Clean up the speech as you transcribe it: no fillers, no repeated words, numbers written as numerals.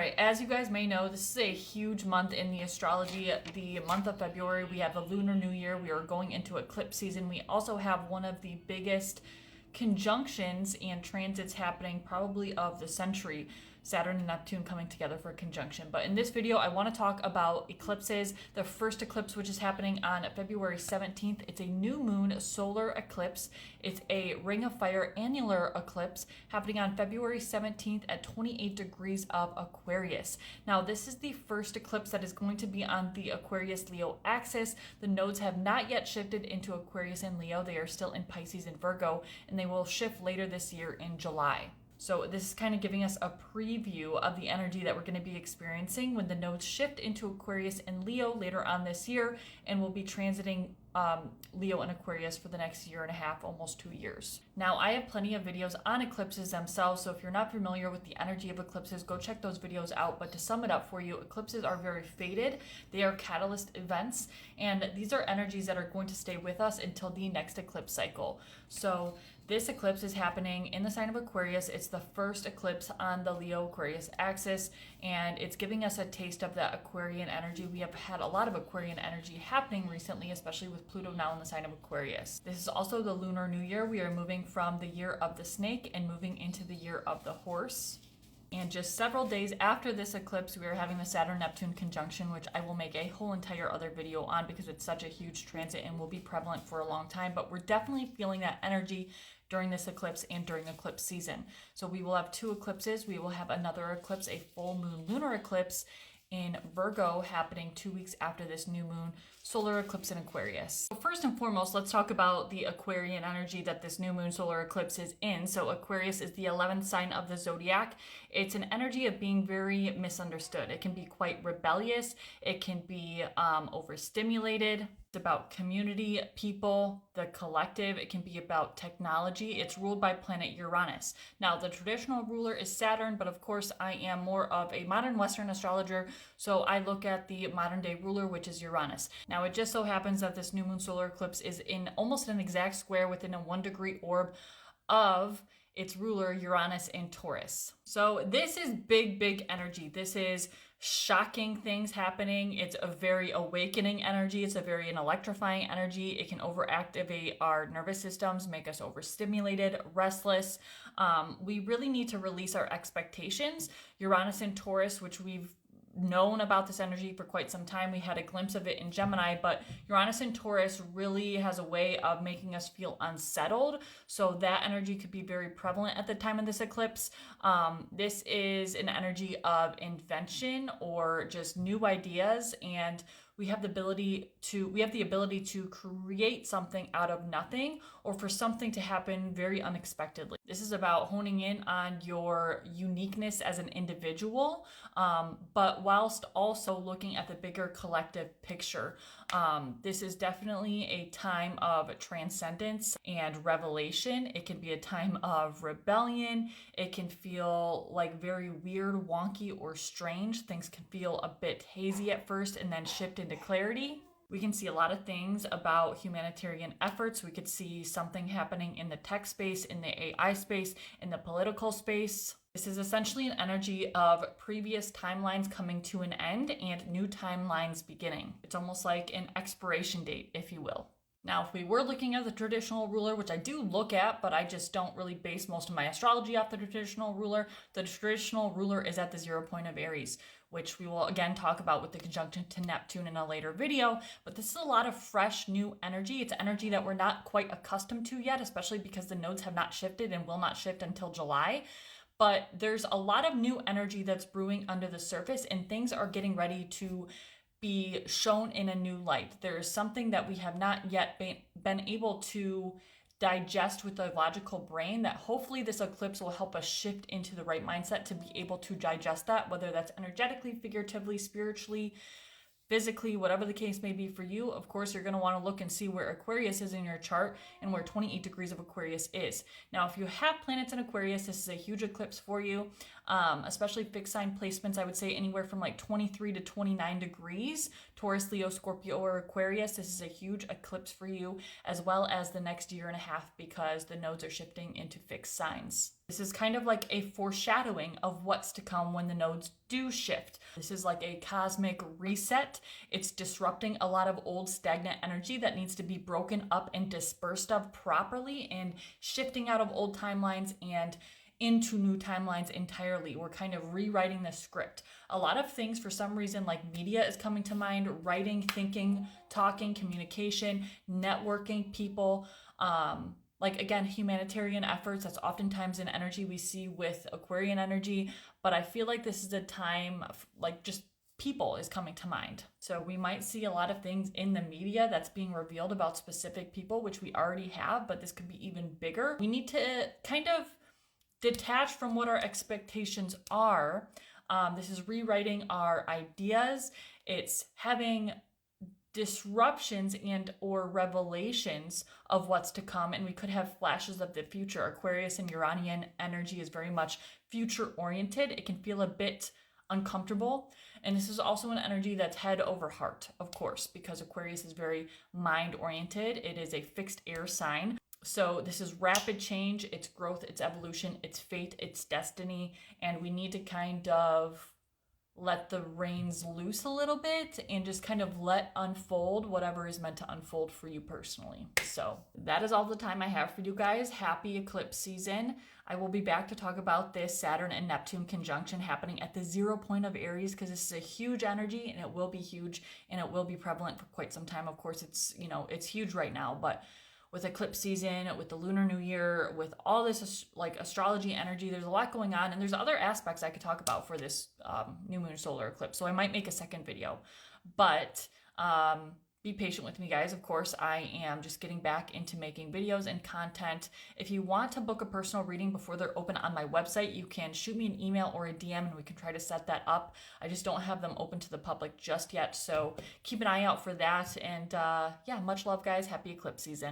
right, as you guys may know, this is a huge month in the astrology. The month of February, we have the Lunar New Year. We are going into eclipse season. We also have one of the biggest conjunctions and transits happening probably of the century. Saturn and Neptune coming together for a conjunction. But in this video, I want to talk about eclipses. The first eclipse, which is happening on February 17th, it's a new moon solar eclipse. It's a ring of fire annular eclipse happening on February 17th at 28 degrees of Aquarius. Now, this is the first eclipse that is going to be on the Aquarius-Leo axis. The nodes have not yet shifted into Aquarius and Leo. They are still in Pisces and Virgo, and they will shift later this year in July. So this is kind of giving us a preview of the energy that we're going to be experiencing when the nodes shift into Aquarius and Leo later on this year, and we'll be transiting Leo and Aquarius for the next year and a half, almost 2 years. Now, I have plenty of videos on eclipses themselves, so if you're not familiar with the energy of eclipses, go check those videos out. But to sum it up for you, eclipses are very fated. They are catalyst events, and these are energies that are going to stay with us until the next eclipse cycle. So this eclipse is happening in the sign of Aquarius. It's the first eclipse on the Leo-Aquarius axis, and it's giving us a taste of that Aquarian energy. We have had a lot of Aquarian energy happening recently, especially with Pluto now in the sign of Aquarius. This is also the Lunar New Year. We are moving from the year of the snake and moving into the year of the horse. And just several days after this eclipse, we are having the Saturn-Neptune conjunction, which I will make a whole entire other video on because it's such a huge transit and will be prevalent for a long time. But we're definitely feeling that energy during this eclipse and during eclipse season. So we will have 2 eclipses. We will have another eclipse, a full moon lunar eclipse in Virgo happening 2 weeks after this new moon solar eclipse in Aquarius. So first and foremost, let's talk about the Aquarian energy that this new moon solar eclipse is in. So Aquarius is the 11th sign of the zodiac. It's an energy of being very misunderstood. It can be quite rebellious. It can be overstimulated. It's about community, people, the collective. It can be about technology. It's ruled by planet Uranus. Now, the traditional ruler is Saturn, but of course I am more of a modern Western astrologer, so I look at the modern day ruler, which is Uranus. Now, it just so happens that this new moon solar eclipse is in almost an exact square within a 1-degree orb of its ruler, Uranus in Taurus. So this is big energy. This is shocking things happening. It's a very awakening energy. It's a very electrifying energy. It can overactivate our nervous systems, make us overstimulated, restless. We really need to release our expectations. Uranus in Taurus, which we've known about this energy for quite some time. We had a glimpse of it in Gemini, but Uranus in Taurus really has a way of making us feel unsettled. So that energy could be very prevalent at the time of this eclipse. This is an energy of invention or just new ideas, and we have the ability to create something out of nothing or for something to happen very unexpectedly. This is about honing in on your uniqueness as an individual, but whilst also looking at the bigger collective picture. This is definitely a time of transcendence and revelation. It can be a time of rebellion. It can feel like very weird, wonky, or strange. Things can feel a bit hazy at first and then shift into clarity. We can see a lot of things about humanitarian efforts. We could see something happening in the tech space, in the AI space, in the political space. This is essentially an energy of previous timelines coming to an end and new timelines beginning. It's almost like an expiration date, if you will. Now, if we were looking at the traditional ruler, which I do look at, but I just don't really base most of my astrology off the traditional ruler is at the 0 point of Aries, which we will again talk about with the conjunction to Neptune in a later video. But this is a lot of fresh, new energy. It's energy that we're not quite accustomed to yet, especially because the nodes have not shifted and will not shift until July. But there's a lot of new energy that's brewing under the surface, and things are getting ready to be shown in a new light. There is something that we have not yet been able to digest with the logical brain that hopefully this eclipse will help us shift into the right mindset to be able to digest that, whether that's energetically, figuratively, spiritually, physically, whatever the case may be for you. Of course, you're going to want to look and see where Aquarius is in your chart and where 28 degrees of Aquarius is. Now, if you have planets in Aquarius, this is a huge eclipse for you. especially fixed sign placements. I would say anywhere from like 23 to 29 degrees. Taurus, Leo, Scorpio, or Aquarius. This is a huge eclipse for you, as well as the next year and a half, because the nodes are shifting into fixed signs. This is kind of like a foreshadowing of what's to come when the nodes do shift. This is like a cosmic reset. It's disrupting a lot of old stagnant energy that needs to be broken up and dispersed of properly, and shifting out of old timelines and into new timelines entirely. We're kind of rewriting the script. A lot of things, for some reason, like media is coming to mind: writing, thinking, talking, communication, networking, people, like again, humanitarian efforts. That's oftentimes an energy we see with Aquarian energy, but I feel like this is a time of, like, just people is coming to mind. So we might see a lot of things in the media that's being revealed about specific people, which we already have, but this could be even bigger. We need to kind of detach from what our expectations are. This is rewriting our ideas. It's having disruptions and or revelations of what's to come, and we could have flashes of the future. Aquarius and Uranian energy is very much future oriented. It can feel a bit uncomfortable, and this is also an energy that's head over heart, of course, because Aquarius is very mind oriented. It is a fixed air sign. So this is rapid change, it's growth, it's evolution, it's fate, it's destiny, and we need to kind of let the reins loose a little bit and just kind of let unfold whatever is meant to unfold for you personally. So that is all the time I have for you guys. Happy eclipse season. I will be back to talk about this Saturn and Neptune conjunction happening at the 0 point of Aries, because this is a huge energy, and it will be huge, and it will be prevalent for quite some time. Of course, it's, you know, it's huge right now, but with eclipse season, with the Lunar New Year, with all this like astrology energy, there's a lot going on, and there's other aspects I could talk about for this new moon solar eclipse. So I might make a second video, but be patient with me, guys. Of course, I am just getting back into making videos and content. If you want to book a personal reading before they're open on my website, you can shoot me an email or a DM, and we can try to set that up. I just don't have them open to the public just yet, so keep an eye out for that. And yeah, much love, guys. Happy eclipse season.